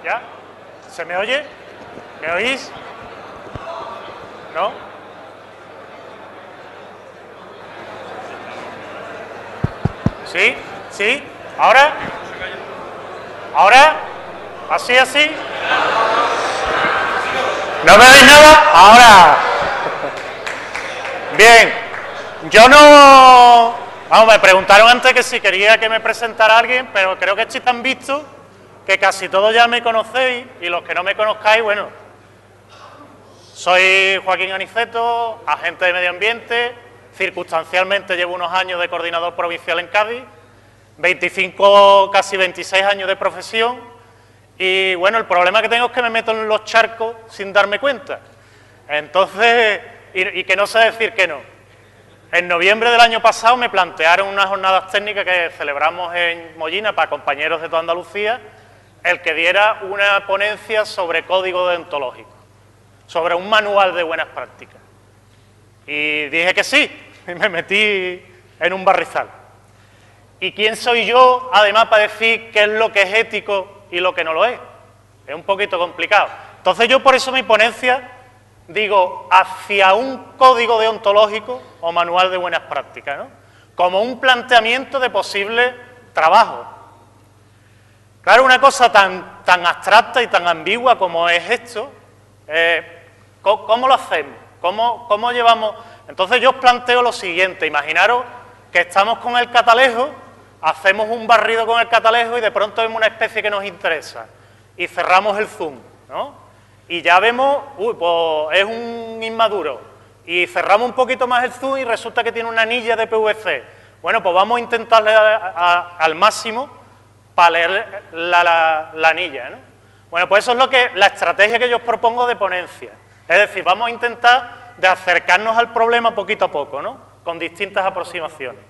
¿Ya? ¿Se me oye? ¿Me oís? ¿No? ¿Sí? ¿Sí? ¿Ahora? ¿Ahora? ¿Así, así? ¿No me oís nada? Ahora. Bien. Yo no... Vamos, me preguntaron antes que si quería que me presentara alguien, pero creo que estoy tan visto que casi todos ya me conocéis, y los que no me conozcáis, bueno, soy Joaquín Aniceto, agente de medio ambiente, circunstancialmente llevo unos años de coordinador provincial en Cádiz, 25, casi 26 años de profesión, y bueno, el problema que tengo es que me meto en los charcos sin darme cuenta. Entonces, y que no sé decir que no. En noviembre del año pasado me plantearon unas jornadas técnicas que celebramos en Mollina para compañeros de toda Andalucía, el que diera una ponencia sobre código deontológico, sobre un manual de buenas prácticas. Y dije que sí, y me metí en un barrizal. ¿Y quién soy yo, además, para decir qué es lo que es ético y lo que no lo es? Es un poquito complicado. Entonces yo por eso mi ponencia digo hacia un código deontológico o manual de buenas prácticas, ¿no? Como un planteamiento de posible trabajo. Claro, una cosa tan abstracta y tan ambigua como es esto, ¿cómo lo hacemos? ¿Cómo llevamos? Entonces yo os planteo lo siguiente: imaginaros que estamos con el catalejo, hacemos un barrido con el catalejo y de pronto vemos una especie que nos interesa y cerramos el zoom, ¿no? Y ya vemos, uy, pues es un inmaduro, y cerramos un poquito más el zoom y resulta que tiene una anilla de PVC. Bueno, pues vamos a intentarle al máximo para leer la anilla, ¿no? Bueno, pues eso es la estrategia que yo os propongo de ponencia. Es decir, vamos a intentar de acercarnos al problema poquito a poco, ¿no? Con distintas aproximaciones.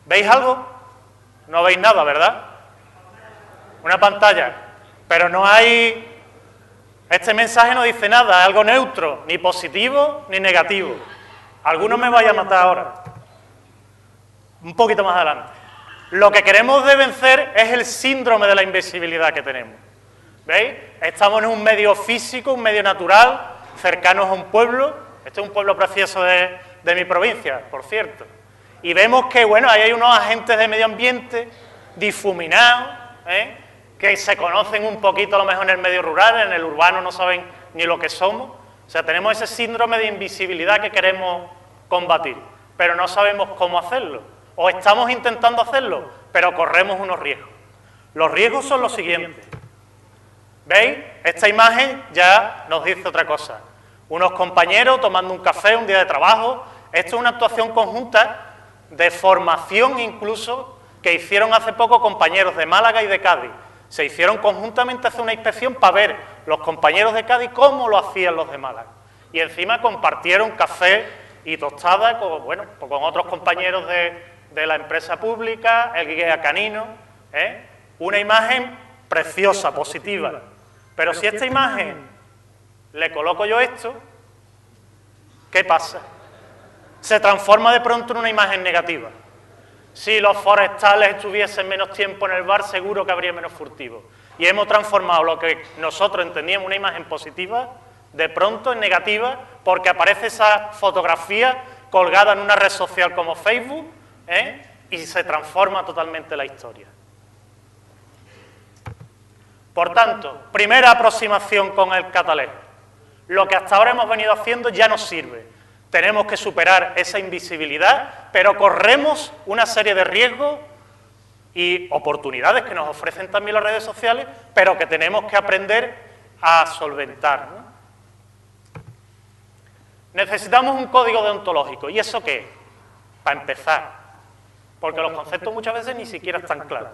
¿Veis algo? No veis nada, ¿verdad? Una pantalla. Pero no hay... Este mensaje no dice nada, es algo neutro, ni positivo ni negativo. Alguno me vaya a matar ahora. Un poquito más adelante. Lo que queremos de vencer es el síndrome de la invisibilidad que tenemos. ¿Veis? Estamos en un medio físico, un medio natural, cercanos a un pueblo. Este es un pueblo precioso de mi provincia, por cierto. Y vemos que, bueno, ahí hay unos agentes de medio ambiente difuminados, que se conocen un poquito a lo mejor en el medio rural, en el urbano no saben ni lo que somos. O sea, tenemos ese síndrome de invisibilidad que queremos combatir, pero no sabemos cómo hacerlo. O estamos intentando hacerlo, pero corremos unos riesgos. Los riesgos son los siguientes. ¿Veis? Esta imagen ya nos dice otra cosa. Unos compañeros tomando un café, un día de trabajo. Esto es una actuación conjunta de formación incluso que hicieron hace poco compañeros de Málaga y de Cádiz. Se hicieron conjuntamente a hacer una inspección para ver los compañeros de Cádiz cómo lo hacían los de Málaga. Y encima compartieron café y tostada con, bueno, pues con otros compañeros de la empresa pública, el guía canino. Una imagen preciosa, positiva. Pero si a esta imagen le coloco yo esto, ¿qué pasa? Se transforma de pronto en una imagen negativa. Si los forestales estuviesen menos tiempo en el bar, seguro que habría menos furtivos. Y hemos transformado lo que nosotros entendíamos una imagen positiva, de pronto en negativa, porque aparece esa fotografía colgada en una red social como Facebook, y se transforma totalmente la historia. Por tanto, primera aproximación con el catalejo. Lo que hasta ahora hemos venido haciendo ya nos sirve. Tenemos que superar esa invisibilidad, pero corremos una serie de riesgos y oportunidades que nos ofrecen también las redes sociales, pero que tenemos que aprender a solventar, ¿no? Necesitamos un código deontológico. ¿Y eso qué es? Para empezar, porque los conceptos muchas veces ni siquiera están claros.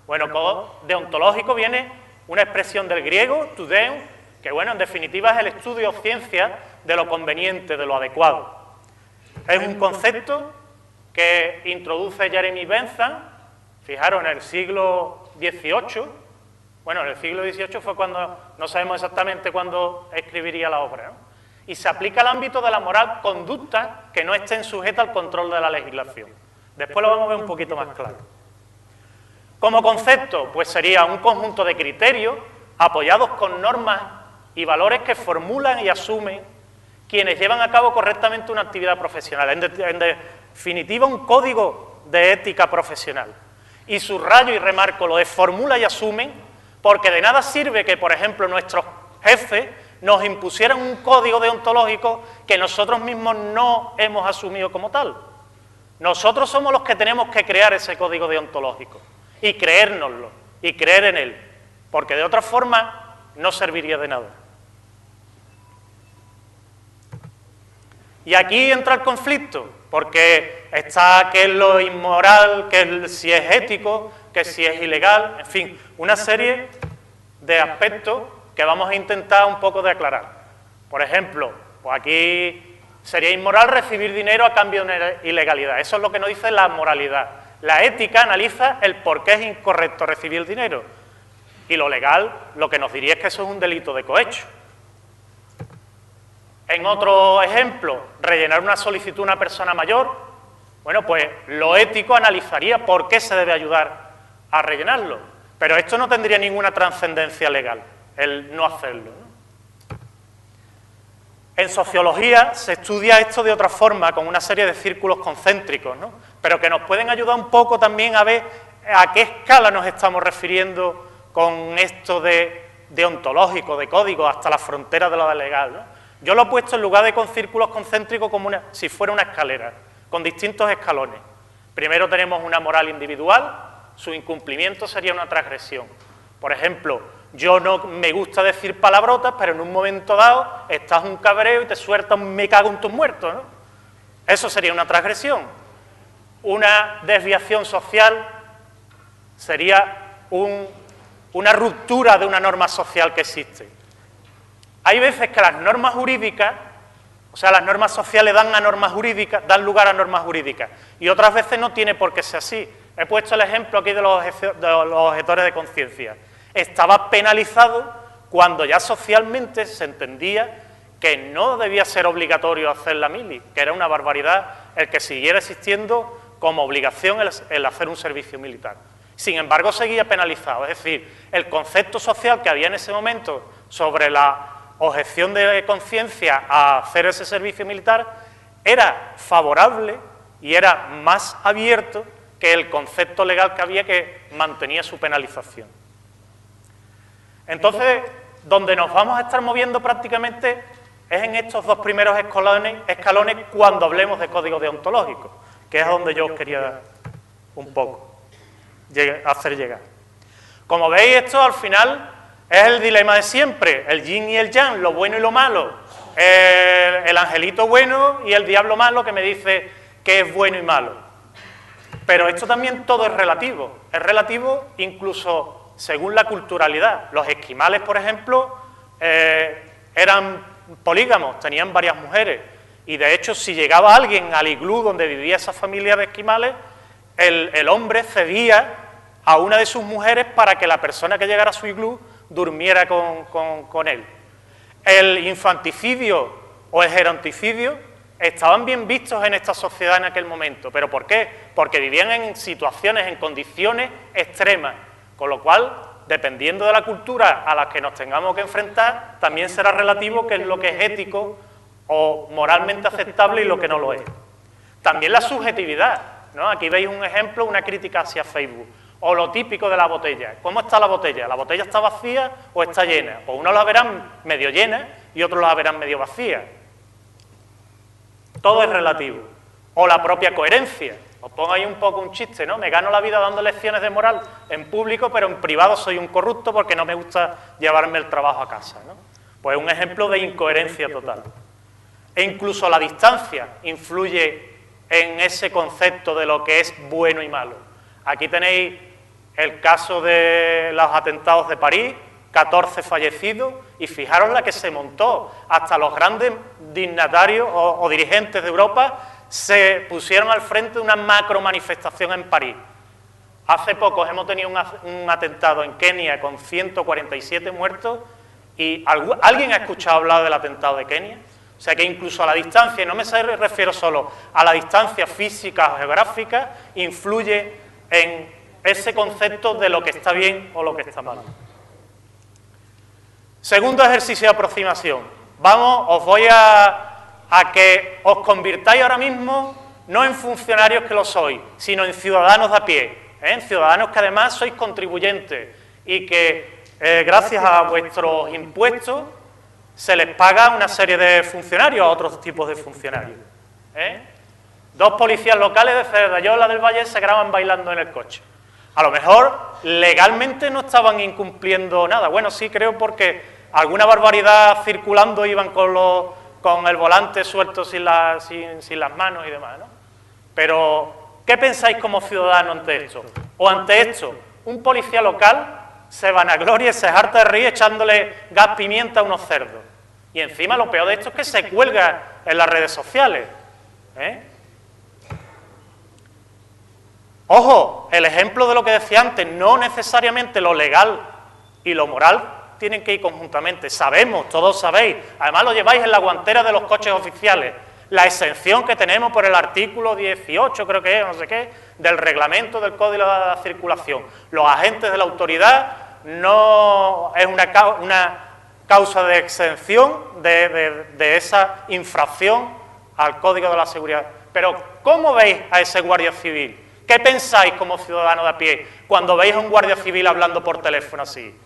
Bueno, código deontológico viene una expresión del griego, tudeon, que bueno, en definitiva es el estudio o ciencia de lo conveniente, de lo adecuado. Es un concepto que introduce Jeremy Bentham, fijaros, en el siglo XVIII. Bueno, en el siglo XVIII fue cuando, no sabemos exactamente cuándo escribiría la obra, ¿no? Y se aplica al ámbito de la moral, conducta que no estén sujetas al control de la legislación. Después lo vamos a ver un poquito más claro. Como concepto, pues sería un conjunto de criterios apoyados con normas y valores que formulan y asumen quienes llevan a cabo correctamente una actividad profesional. En definitiva, un código de ética profesional. Y subrayo y remarco lo de formula y asumen, porque de nada sirve que, por ejemplo, nuestros jefes nos impusieran un código deontológico que nosotros mismos no hemos asumido como tal. Nosotros somos los que tenemos que crear ese código deontológico y creérnoslo y creer en él, porque de otra forma no serviría de nada. Y aquí entra el conflicto, porque está qué es lo inmoral, si es ético, que si es ilegal, en fin, una serie de aspectos que vamos a intentar un poco de aclarar. Por ejemplo, pues aquí sería inmoral recibir dinero a cambio de una ilegalidad. Eso es lo que nos dice la moralidad. La ética analiza el por qué es incorrecto recibir el dinero. Y lo legal, lo que nos diría es que eso es un delito de cohecho. En otro ejemplo, rellenar una solicitud a una persona mayor, bueno, pues lo ético analizaría por qué se debe ayudar a rellenarlo. Pero esto no tendría ninguna trascendencia legal, el no hacerlo, ¿no? En sociología se estudia esto de otra forma, con una serie de círculos concéntricos, ¿no? Pero que nos pueden ayudar un poco también a ver a qué escala nos estamos refiriendo con esto de deontológico, de código, hasta la frontera de lo legal, ¿no? Yo lo he puesto en lugar de con círculos concéntricos como si fuera una escalera, con distintos escalones. Primero tenemos una moral individual, su incumplimiento sería una transgresión. Por ejemplo, yo no me gusta decir palabrotas, pero en un momento dado estás un cabreo y te sueltas un me cago en tus muertos, ¿no? Eso sería una transgresión. Una desviación social sería una ruptura de una norma social que existe. Hay veces que las normas jurídicas, o sea, las normas sociales dan lugar a normas jurídicas, y otras veces no tiene por qué ser así. He puesto el ejemplo aquí de los objetores de conciencia. Estaba penalizado cuando ya socialmente se entendía que no debía ser obligatorio hacer la mili, que era una barbaridad el que siguiera existiendo como obligación el hacer un servicio militar. Sin embargo, seguía penalizado, es decir, el concepto social que había en ese momento sobre la objeción de conciencia a hacer ese servicio militar era favorable y era más abierto que el concepto legal que había que mantenía su penalización. Entonces, donde nos vamos a estar moviendo prácticamente es en estos dos primeros escalones cuando hablemos de código deontológico, que es a donde yo os quería un poco hacer llegar. Como veis, esto al final es el dilema de siempre, el yin y el yang, lo bueno y lo malo, el angelito bueno y el diablo malo que me dice que es bueno y malo. Pero esto también todo es relativo incluso según la culturalidad. Los esquimales, por ejemplo, eran polígamos, tenían varias mujeres, y de hecho si llegaba alguien al iglú donde vivía esa familia de esquimales, el hombre cedía a una de sus mujeres para que la persona que llegara a su iglú durmiera con él. El infanticidio o el geronticidio estaban bien vistos en esta sociedad en aquel momento. ¿Pero por qué? Porque vivían en situaciones, en condiciones extremas, con lo cual, dependiendo de la cultura a la que nos tengamos que enfrentar, también será relativo qué es lo que es ético o moralmente aceptable y lo que no lo es. También la subjetividad, ¿no? Aquí veis un ejemplo, una crítica hacia Facebook. O lo típico de la botella. ¿Cómo está la botella? ¿La botella está vacía o está llena? Pues unos la verán medio llena y otros la verán medio vacía. Todo es relativo. O la propia coherencia. Os pongo ahí un poco un chiste, ¿no? Me gano la vida dando lecciones de moral en público, pero en privado soy un corrupto porque no me gusta llevarme el trabajo a casa, ¿no? Pues un ejemplo de incoherencia total. E incluso la distancia influye en ese concepto de lo que es bueno y malo. Aquí tenéis el caso de los atentados de París, 14 fallecidos, y fijaros la que se montó. Hasta los grandes dignatarios o dirigentes de Europa se pusieron al frente de una macro manifestación en París. Hace poco hemos tenido un atentado en Kenia con 147 muertos, y ¿alguien ha escuchado hablar del atentado de Kenia? O sea que incluso a la distancia, y no me refiero solo a la distancia física o geográfica, influye en ese concepto de lo que está bien o lo que está mal. Segundo ejercicio de aproximación. Os voy a que os convirtáis ahora mismo no en funcionarios que lo sois, sino en ciudadanos de a pie, en ciudadanos que además sois contribuyentes y que gracias a vuestros impuestos se les paga una serie de funcionarios a otros tipos de funcionarios. Dos policías locales de Cerdayola del Valle se graban bailando en el coche. A lo mejor legalmente no estaban incumpliendo nada. Bueno, sí creo porque alguna barbaridad circulando iban con el volante suelto sin las manos y demás, ¿no? Pero, ¿qué pensáis como ciudadanos ante esto? O ante esto, un policía local se vanagloria y se harta de reír echándole gas pimienta a unos cerdos. Y encima lo peor de esto es que se cuelga en las redes sociales. Ojo, el ejemplo de lo que decía antes, no necesariamente lo legal y lo moral tienen que ir conjuntamente. Sabemos, todos sabéis, además lo lleváis en la guantera de los coches oficiales, la exención que tenemos por el artículo 18, creo que es, no sé qué, del reglamento del Código de la Circulación. Los agentes de la autoridad no es una causa de exención de esa infracción al Código de la Seguridad. Pero, ¿cómo veis a ese guardia civil? ¿Qué pensáis como ciudadano de a pie cuando veis a un guardia civil hablando por teléfono así?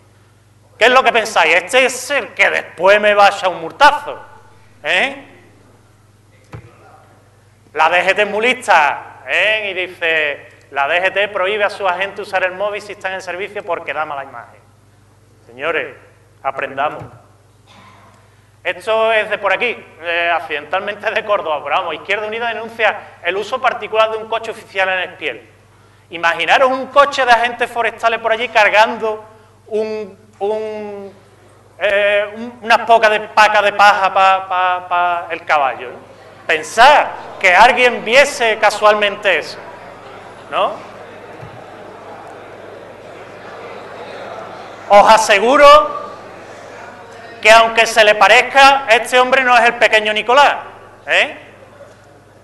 ¿Qué es lo que pensáis? Este es el que después me vaya un multazo. La DGT es muy lista, y dice, la DGT prohíbe a sus agentes usar el móvil si están en servicio porque da mala imagen. Señores, aprendamos. Esto es de por aquí, accidentalmente de Córdoba, pero vamos, Izquierda Unida denuncia el uso particular de un coche oficial en Espiel. Imaginaros un coche de agentes forestales por allí cargando unas pocas de paca de paja para el caballo, ¿no? Pensad que alguien viese casualmente eso, ¿no? Os aseguro que aunque se le parezca, este hombre no es el pequeño Nicolás,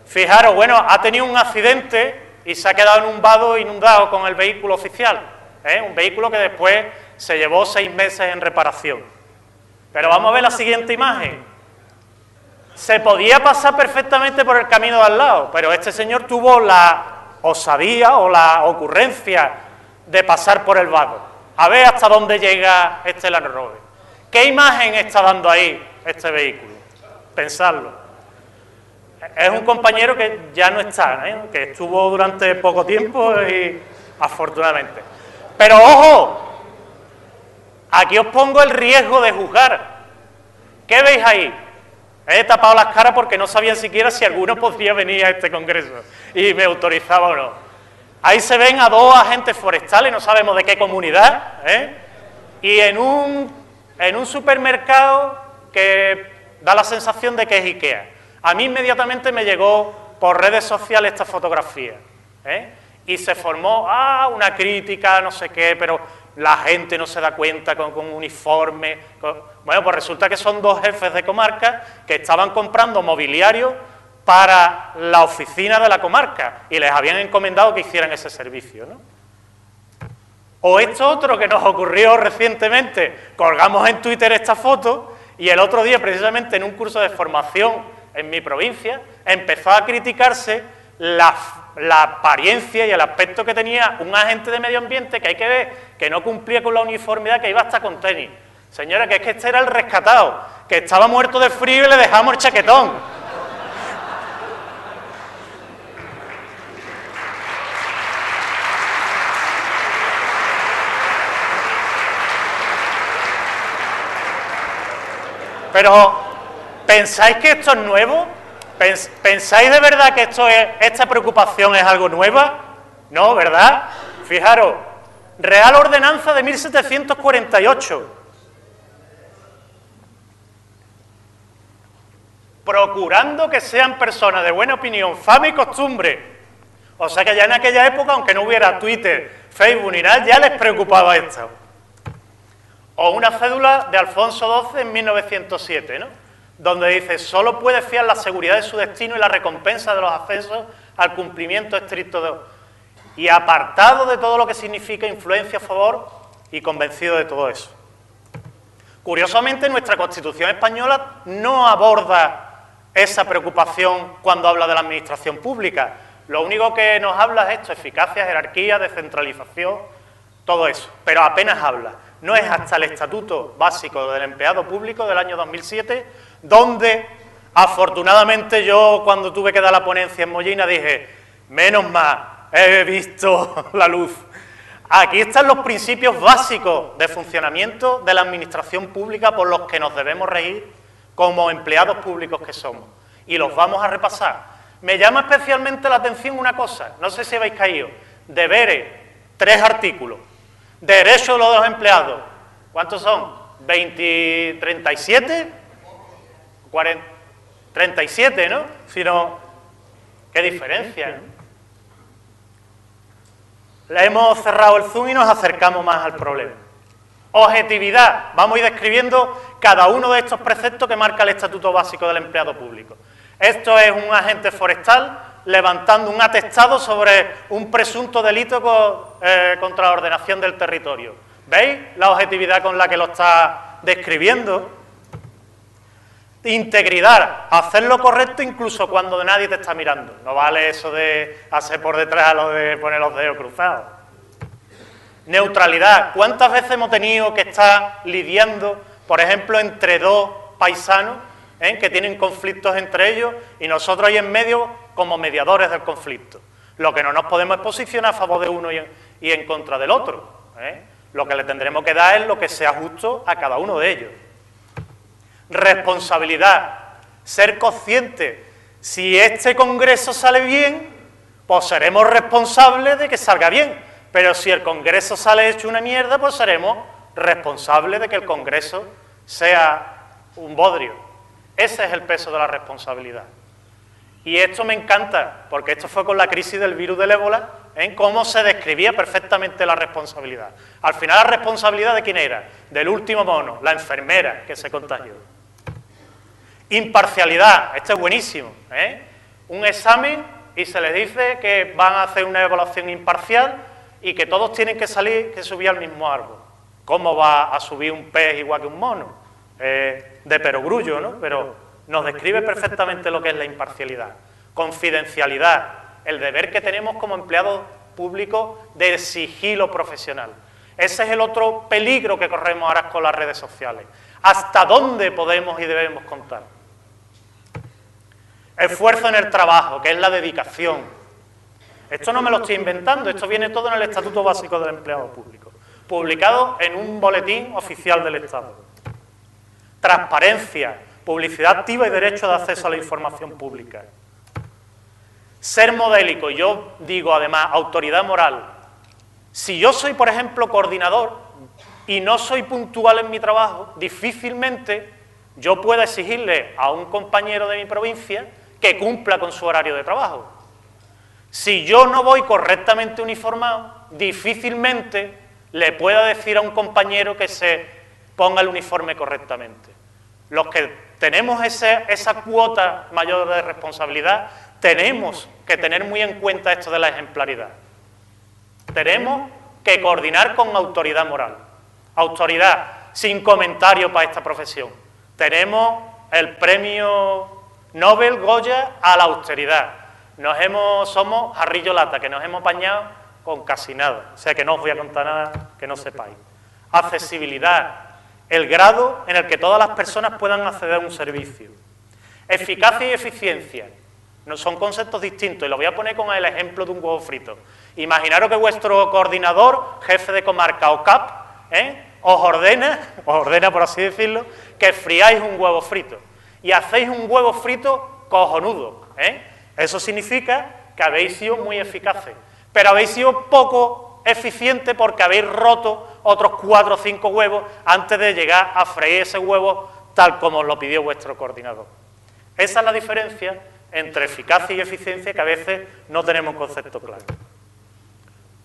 Fijaros, bueno, ha tenido un accidente y se ha quedado en un vado inundado con el vehículo oficial, un vehículo que después se llevó 6 meses en reparación. Pero vamos a ver la siguiente imagen. Se podía pasar perfectamente por el camino de al lado, pero este señor tuvo la osadía o la ocurrencia de pasar por el vado. A ver hasta dónde llega este Land Rover. ¿Qué imagen está dando ahí este vehículo? Pensadlo. Es un compañero que ya no está, que estuvo durante poco tiempo y afortunadamente. Pero ojo, aquí os pongo el riesgo de juzgar. ¿Qué veis ahí? He tapado las caras porque no sabían siquiera si alguno podría venir a este congreso y me autorizaba o no. Ahí se ven a 2 agentes forestales, no sabemos de qué comunidad, y en un supermercado que da la sensación de que es Ikea. A mí inmediatamente me llegó por redes sociales esta fotografía, y se formó una crítica, no sé qué, pero la gente no se da cuenta con uniforme. Bueno, pues resulta que son 2 jefes de comarca que estaban comprando mobiliario para la oficina de la comarca y les habían encomendado que hicieran ese servicio, ¿no? O esto otro que nos ocurrió recientemente, colgamos en Twitter esta foto y el otro día, precisamente en un curso de formación en mi provincia, empezó a criticarse la apariencia y el aspecto que tenía un agente de medio ambiente que hay que ver que no cumplía con la uniformidad, que iba hasta con tenis. Señora, que es que este era el rescatado, que estaba muerto de frío y le dejamos el chaquetón. Pero, ¿pensáis que esto es nuevo? ¿Pensáis de verdad que esta preocupación es algo nueva? No, ¿verdad? Fijaros, Real Ordenanza de 1748. Procurando que sean personas de buena opinión, fama y costumbre. O sea que ya en aquella época, aunque no hubiera Twitter, Facebook ni nada, ya les preocupaba esto. O una cédula de Alfonso XII en 1907, ¿no? Donde dice, solo puede fiar la seguridad de su destino y la recompensa de los accesos al cumplimiento estricto de... y apartado de todo lo que significa influencia a favor y convencido de todo eso. Curiosamente, nuestra Constitución española no aborda esa preocupación cuando habla de la administración pública. Lo único que nos habla es esto: eficacia, jerarquía, descentralización, todo eso, pero apenas habla. No es hasta el Estatuto Básico del Empleado Público del año 2007, donde, afortunadamente, yo cuando tuve que dar la ponencia en Mollina dije, menos mal, he visto la luz. Aquí están los principios básicos de funcionamiento de la administración pública por los que nos debemos regir como empleados públicos que somos. Y los vamos a repasar. Me llama especialmente la atención una cosa, no sé si habéis caído, deberes, 3 artículos. Derechos de los empleados, ¿cuántos son? 20, 37, 40, 37, ¿no? Si no, qué diferencia, ¿no? Le hemos cerrado el zoom y nos acercamos más al problema. Objetividad, vamos a ir describiendo cada uno de estos preceptos que marca el Estatuto Básico del Empleado Público. Esto es un agente forestal levantando un atestado sobre un presunto delito contra la ordenación del territorio. ¿Veis la objetividad con la que lo está describiendo? Integridad, hacer lo correcto incluso cuando nadie te está mirando. No vale eso de hacer por detrás a lo de poner los dedos cruzados. Neutralidad, ¿cuántas veces hemos tenido que estar lidiando, por ejemplo, entre 2 paisanos que tienen conflictos entre ellos y nosotros ahí en medio como mediadores del conflicto? Lo que no nos podemos es posicionar a favor de uno y en contra del otro. Lo que le tendremos que dar es lo que sea justo a cada uno de ellos. Responsabilidad, ser consciente. Si este congreso sale bien, pues seremos responsables de que salga bien. Pero si el congreso sale hecho una mierda, pues seremos responsables de que el congreso sea un bodrio. Ese es el peso de la responsabilidad. Y esto me encanta, porque esto fue con la crisis del virus del ébola, en cómo se describía perfectamente la responsabilidad. Al final, ¿la responsabilidad de quién era? Del último mono, la enfermera que se contagió. Imparcialidad, esto es buenísimo, un examen y se les dice que van a hacer una evaluación imparcial y que todos tienen que subir al mismo árbol. ¿Cómo va a subir un pez igual que un mono? De perogrullo, ¿no? Pero nos describe perfectamente lo que es la imparcialidad. Confidencialidad, el deber que tenemos como empleados públicos de sigilo profesional. Ese es el otro peligro que corremos ahora con las redes sociales. ¿Hasta dónde podemos y debemos contar? Esfuerzo en el trabajo, que es la dedicación. Esto no me lo estoy inventando, esto viene todo en el Estatuto Básico del Empleado Público, publicado en un boletín oficial del Estado. Transparencia, publicidad activa y derecho de acceso a la información pública. Ser modélico, yo digo además autoridad moral. Si yo soy, por ejemplo, coordinador y no soy puntual en mi trabajo, difícilmente yo pueda exigirle a un compañero de mi provincia que cumpla con su horario de trabajo. Si yo no voy correctamente uniformado, difícilmente le pueda decir a un compañero que se ponga el uniforme correctamente. Los que tenemos esa cuota mayor de responsabilidad, tenemos que tener muy en cuenta esto de la ejemplaridad. Tenemos que coordinar con autoridad moral. Autoridad, sin comentario para esta profesión. Tenemos el premio Nobel Goya a la austeridad. Somos jarrillo lata, que nos hemos bañado con casi nada. O sea que no os voy a contar nada que no sepáis. Accesibilidad, el grado en el que todas las personas puedan acceder a un servicio. Eficacia y eficiencia, no son conceptos distintos, y lo voy a poner con el ejemplo de un huevo frito. Imaginaros que vuestro coordinador, jefe de comarca o CAP, os ordena por así decirlo, que friáis un huevo frito. Y hacéis un huevo frito cojonudo. Eso significa que habéis sido muy eficaces, pero habéis sido poco eficientes porque habéis roto otros 4 o 5 huevos antes de llegar a freír ese huevo tal como os lo pidió vuestro coordinador. Esa es la diferencia entre eficacia y eficiencia, que a veces no tenemos un concepto claro.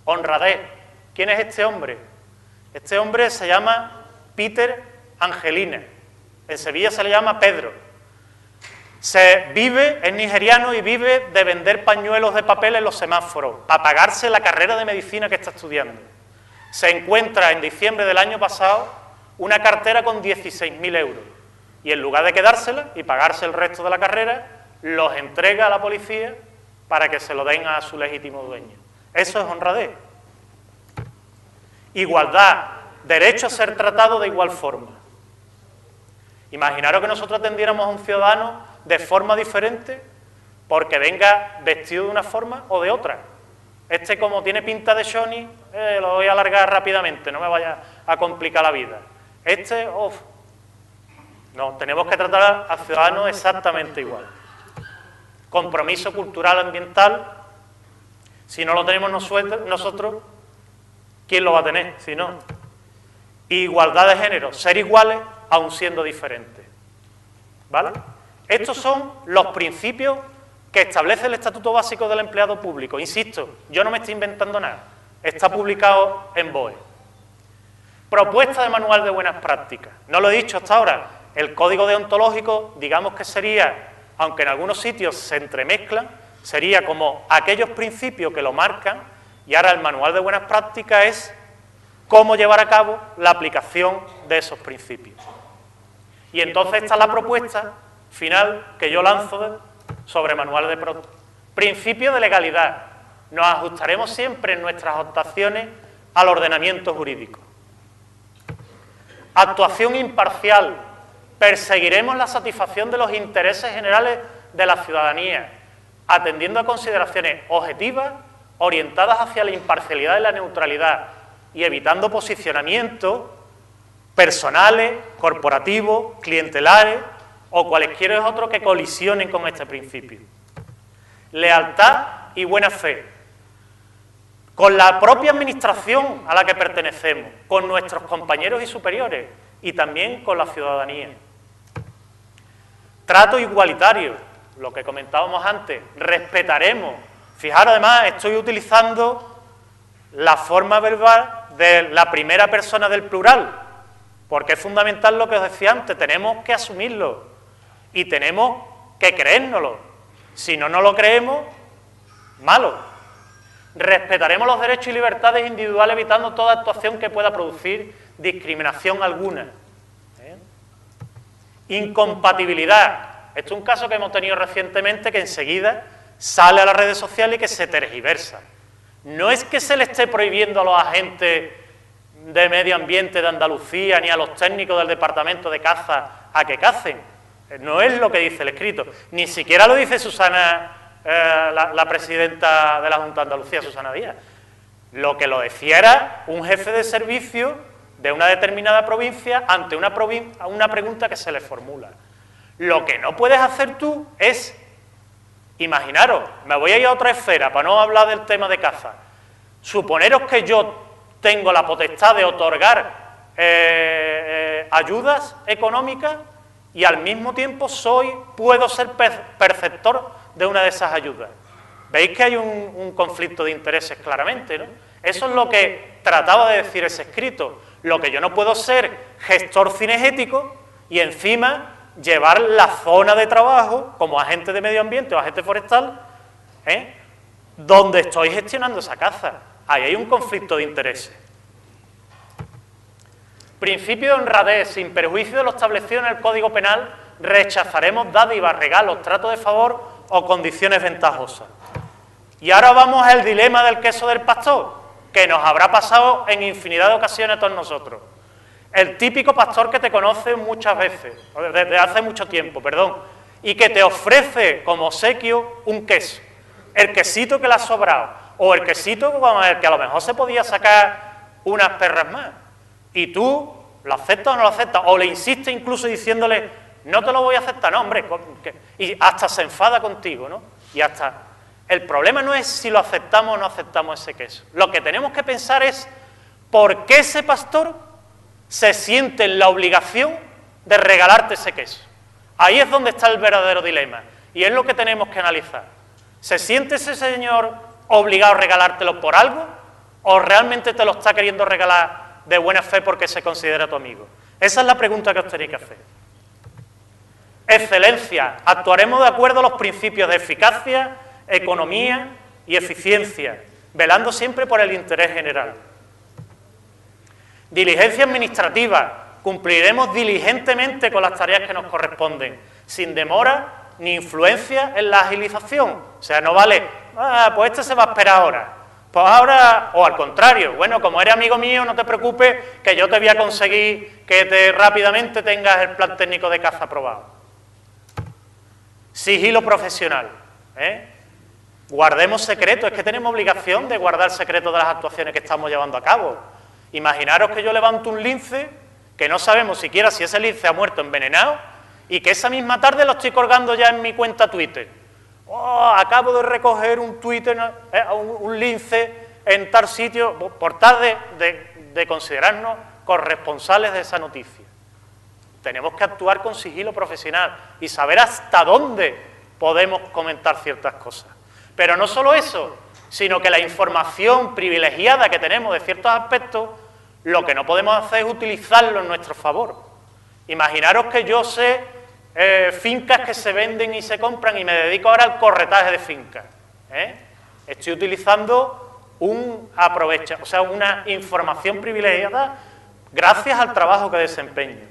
Honradez. ¿Quién es este hombre? Este hombre se llama Peter Angelina. En Sevilla se le llama Pedro. Es nigeriano y vive de vender pañuelos de papel en los semáforos para pagarse la carrera de medicina que está estudiando. Se encuentra en diciembre del año pasado una cartera con 16.000 euros y en lugar de quedársela y pagarse el resto de la carrera, los entrega a la policía para que se lo den a su legítimo dueño. Eso es honradez. Igualdad, derecho a ser tratado de igual forma. Imaginaros que nosotros atendiéramos a un ciudadano de forma diferente porque venga vestido de una forma o de otra. Como tiene pinta de Johnny, lo voy a alargar rápidamente, no me vaya a complicar la vida. No, tenemos que tratar al ciudadano exactamente igual. Compromiso cultural ambiental, si no lo tenemos nosotros, ¿quién lo va a tener? Si no. Igualdad de género, ser iguales aun siendo diferentes. ¿Vale? Estos son los principios que establece el Estatuto Básico del Empleado Público. Insisto, yo no me estoy inventando nada. Está publicado en BOE. Propuesta de manual de buenas prácticas. No lo he dicho hasta ahora. El código deontológico, digamos que sería, aunque en algunos sitios se entremezclan, sería como aquellos principios que lo marcan, y ahora el manual de buenas prácticas es cómo llevar a cabo la aplicación de esos principios. Y entonces está la propuesta final que yo lanzo sobre manual de principio de legalidad. Nos ajustaremos siempre en nuestras actuaciones al ordenamiento jurídico. Actuación imparcial. Perseguiremos la satisfacción de los intereses generales de la ciudadanía, atendiendo a consideraciones objetivas orientadas hacia la imparcialidad y la neutralidad y evitando posicionamientos personales, corporativos, clientelares o cualesquiera otros que colisionen con este principio. Lealtad y buena fe. Con la propia administración a la que pertenecemos, con nuestros compañeros y superiores y también con la ciudadanía. Trato igualitario, lo que comentábamos antes, respetaremos. Fijaros, además, estoy utilizando la forma verbal de la primera persona del plural, porque es fundamental lo que os decía antes, tenemos que asumirlo y tenemos que creérnoslo. Si no nos lo creemos, malo. Respetaremos los derechos y libertades individuales evitando toda actuación que pueda producir discriminación alguna. Incompatibilidad. Esto es un caso que hemos tenido recientemente que enseguida sale a las redes sociales y que se tergiversa. No es que se le esté prohibiendo a los agentes de medio ambiente de Andalucía ni a los técnicos del departamento de caza a que cacen. No es lo que dice el escrito. Ni siquiera lo dice Susana, la presidenta de la Junta de Andalucía, Susana Díaz. Lo que lo decía era un jefe de servicio de una determinada provincia ante una pregunta que se le formula. Lo que no puedes hacer tú es, imaginaros, me voy a ir a otra esfera para no hablar del tema de caza. Suponeros que yo tengo la potestad de otorgar ayudas económicas y al mismo tiempo puedo ser perceptor de una de esas ayudas. Veis que hay un conflicto de intereses claramente, ¿no? Eso es lo que trataba de decir ese escrito. Lo que yo no puedo ser gestor cinegético y encima llevar la zona de trabajo como agente de medio ambiente o agente forestal, donde estoy gestionando esa caza. Ahí hay un conflicto de intereses. Principio de honradez, sin perjuicio de lo establecido en el Código Penal, rechazaremos dádivas, regalos, trato de favor o condiciones ventajosas. Y ahora vamos al dilema del queso del pastor, que nos habrá pasado en infinidad de ocasiones a todos nosotros. El típico pastor que te conoce muchas veces, desde hace mucho tiempo, y que te ofrece como obsequio un queso, el quesito que le ha sobrado, o el quesito con el que a lo mejor se podía sacar unas perras más. Y tú lo aceptas o no lo aceptas, o le insistes incluso diciéndole, no te lo voy a aceptar, no, hombre, y hasta se enfada contigo, ¿no? Y hasta... El problema no es si lo aceptamos o no aceptamos ese queso. Lo que tenemos que pensar es por qué ese pastor se siente en la obligación de regalarte ese queso. Ahí es donde está el verdadero dilema y es lo que tenemos que analizar. ¿Se siente ese señor obligado a regalártelo por algo o realmente te lo está queriendo regalar de buena fe porque se considera tu amigo? Esa es la pregunta que os tenéis que hacer. Excelencia. Actuaremos de acuerdo a los principios de eficacia, economía y eficiencia, velando siempre por el interés general. Diligencia administrativa. Cumpliremos diligentemente con las tareas que nos corresponden, sin demora ni influencia en la agilización. O sea, no vale, pues este se va a esperar ahora. Pues ahora, o al contrario, bueno, como eres amigo mío, no te preocupes, que yo te voy a conseguir que rápidamente tengas el plan técnico de caza aprobado. Sigilo profesional. Guardemos secretos, es que tenemos obligación de guardar secretos de las actuaciones que estamos llevando a cabo. Imaginaros que yo levanto un lince, que no sabemos siquiera si ese lince ha muerto envenenado, y que esa misma tarde lo estoy colgando ya en mi cuenta Twitter. Acabo de recoger un Twitter, un lince en tal sitio, por tal de considerarnos corresponsales de esa noticia. Tenemos que actuar con sigilo profesional y saber hasta dónde podemos comentar ciertas cosas. Pero no solo eso, sino que la información privilegiada que tenemos de ciertos aspectos, lo que no podemos hacer es utilizarlo en nuestro favor. Imaginaros que yo sé fincas que se venden y se compran y me dedico ahora al corretaje de fincas. Estoy utilizando una información privilegiada gracias al trabajo que desempeño.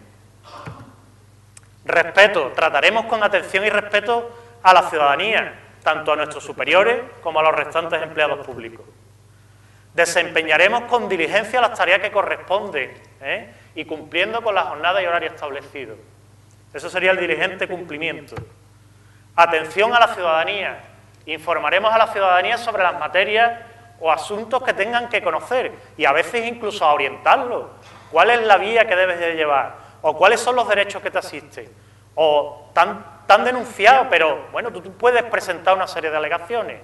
Respeto. Trataremos con atención y respeto a la ciudadanía, tanto a nuestros superiores como a los restantes empleados públicos. Desempeñaremos con diligencia las tareas que corresponden y cumpliendo con la jornada y horario establecidos. Eso sería el diligente cumplimiento. Atención a la ciudadanía. Informaremos a la ciudadanía sobre las materias o asuntos que tengan que conocer y a veces incluso a orientarlos. ¿Cuál es la vía que debes de llevar? ¿O cuáles son los derechos que te asisten? O tan denunciado, pero bueno, tú puedes presentar una serie de alegaciones.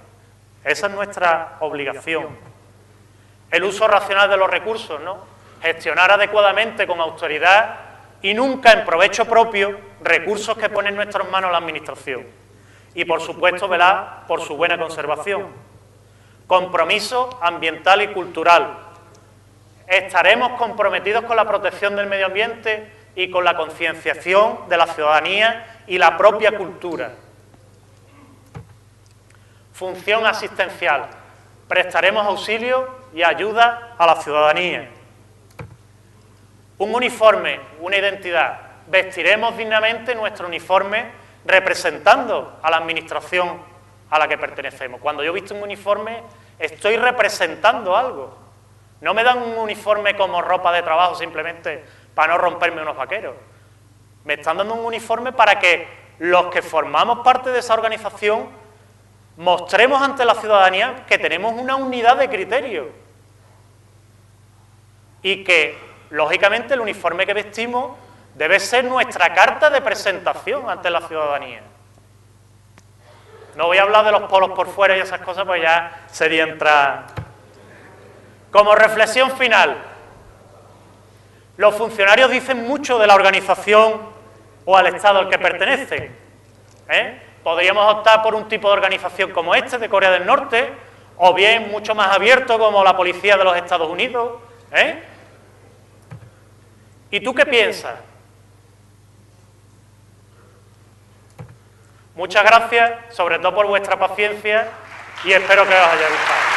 Esa es nuestra obligación. El uso racional de los recursos, ¿no? Gestionar adecuadamente con autoridad y nunca en provecho propio recursos que pone en nuestras manos la Administración. Y, por supuesto, velar por su buena conservación. Compromiso ambiental y cultural. Estaremos comprometidos con la protección del medio ambiente y con la concienciación de la ciudadanía y la propia cultura. Función asistencial. Prestaremos auxilio y ayuda a la ciudadanía. Un uniforme, una identidad. Vestiremos dignamente nuestro uniforme representando a la administración a la que pertenecemos. Cuando yo visto un uniforme, estoy representando algo. No me dan un uniforme como ropa de trabajo simplemente para no romperme unos vaqueros. Me están dando un uniforme para que los que formamos parte de esa organización mostremos ante la ciudadanía que tenemos una unidad de criterio y que lógicamente el uniforme que vestimos debe ser nuestra carta de presentación ante la ciudadanía. No voy a hablar de los polos por fuera y esas cosas, pues ya sería entrar. Como reflexión final, los funcionarios dicen mucho de la organización o al Estado al que pertenecen. Podríamos optar por un tipo de organización como este, de Corea del Norte, o bien mucho más abierto como la policía de los Estados Unidos. ¿Y tú qué piensas? Muchas gracias, sobre todo por vuestra paciencia, y espero que os haya gustado.